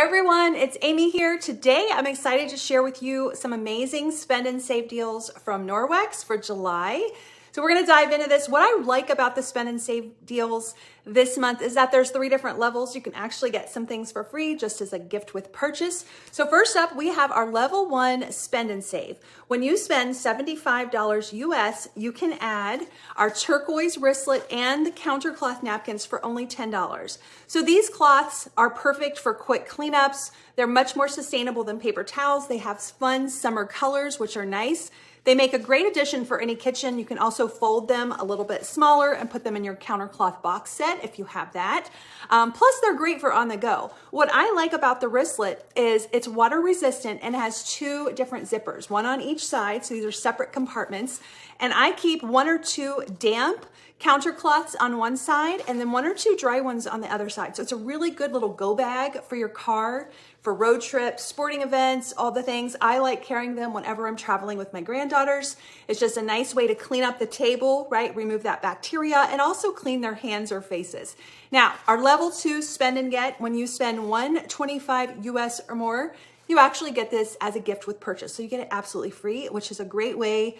everyone, it's Amy here. Today I'm excited to share with you some amazing spend and save deals from Norwex for July. So we're going to dive into this. What I like about the spend and save deals this month is that there's 3 different levels. You can actually get some things for free just as a gift with purchase. So first up, we have our level 1 spend and save. When you spend $75 US, you can add our turquoise wristlet and the counter cloth napkins for only $10. So these cloths are perfect for quick cleanups. They're much more sustainable than paper towels. They have fun summer colors, which are nice. They make a great addition for any kitchen. You can also fold them a little bit smaller and put them in your counter cloth box set if you have that. Plus, they're great for on the go. What I like about the wristlet is it's water resistant and has 2 different zippers, one on each side. So these are separate compartments. And I keep 1 or 2 damp counter cloths on one side and then 1 or 2 dry ones on the other side. So it's a really good little go bag for your car, for road trips, sporting events, all the things. I like carrying them whenever I'm traveling with my granddaughters. It's just a nice way to clean up the table, right? Remove that bacteria and also clean their hands or faces. Now, our level 2 spend and get, when you spend $125 US or more, you actually get this as a gift with purchase. So you get it absolutely free, which is a great way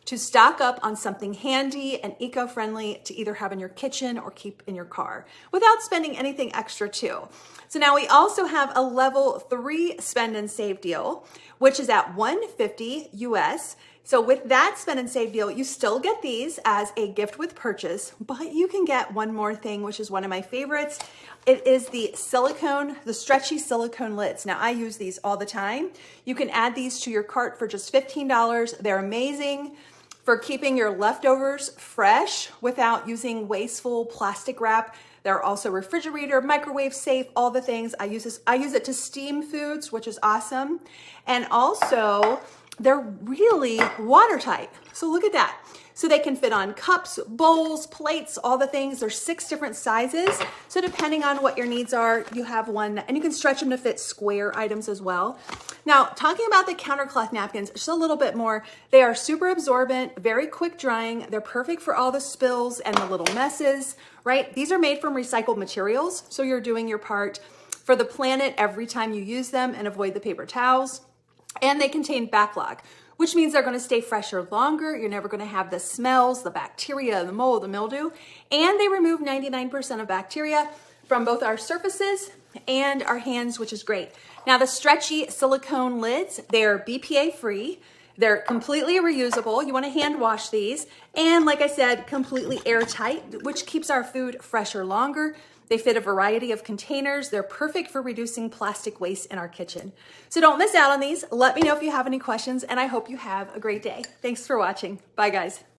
to stock up on something handy and eco-friendly to either have in your kitchen or keep in your car without spending anything extra too. So now we also have a level 3 spend and save deal, which is at $150 US. So with that spend and save deal, you still get these as a gift with purchase, but you can get one more thing, which is one of my favorites. It is the silicone, the stretchy silicone lids. Now I use these all the time. You can add these to your cart for just $15. They're amazing for keeping your leftovers fresh without using wasteful plastic wrap. They're also refrigerator, microwave safe, all the things. I use it to steam foods, which is awesome. And also they're really watertight. So look at that. So they can fit on cups, bowls, plates, all the things. There's 6 different sizes. So depending on what your needs are, you have one, and you can stretch them to fit square items as well. Now, talking about the counter cloth napkins, just a little bit more. They are super absorbent, very quick drying. They're perfect for all the spills and the little messes, right? These are made from recycled materials. So you're doing your part for the planet every time you use them and avoid the paper towels. And they contain backlog, which means they're going to stay fresher longer. You're never going to have the smells, the bacteria, the mold, the mildew, and they remove 99% of bacteria from both our surfaces and our hands, which is great. Now, the stretchy silicone lids, they're BPA free. They're completely reusable. You want to hand wash these. And like I said, completely airtight, which keeps our food fresher longer. They fit a variety of containers. They're perfect for reducing plastic waste in our kitchen. So don't miss out on these. Let me know if you have any questions, and I hope you have a great day. Thanks for watching. Bye, guys.